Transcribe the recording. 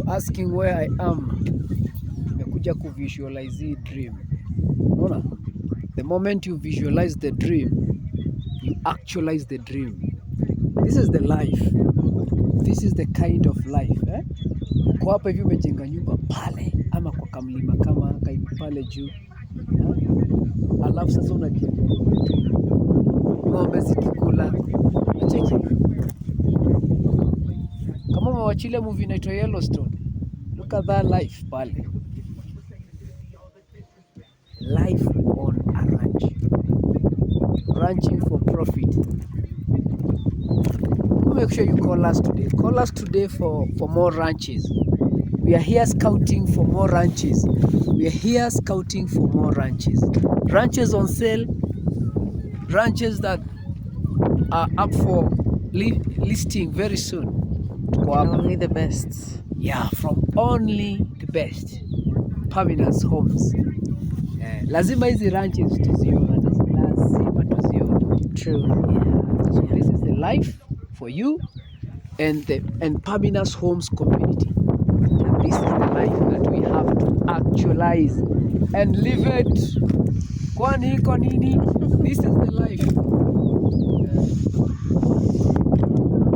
asking where I am, nimekuja ku visualize hii dream. Unaona? The moment you visualize the dream, you actualize the dream. This is the life. This is the kind of life, eh? Uko hapa hivi umejenga nyumba pale ama kwa kamlima kama haka hivi pale juu. Alafu sasa unakiangalia ng'ombe zikikula. Cheki. Kama umewachilia movie inaitwa Yellowstone. Look at that life pale. Life on a ranch. Ranching for profit. Make sure you call us today. Call us today for more ranches. We are here scouting for more ranches. We are here scouting for more ranches. Ranches on sale. Ranches that are up for listing very soon. Only the best. Yeah, from only the best. Permanent homes. Lazima hizi ranches tuzione. Lazima tuzione. True. Yeah. So this is the life for you and Pamina's Homes community. And this is the life that we have to actualize and live it. Kwani iko nini? This is the life.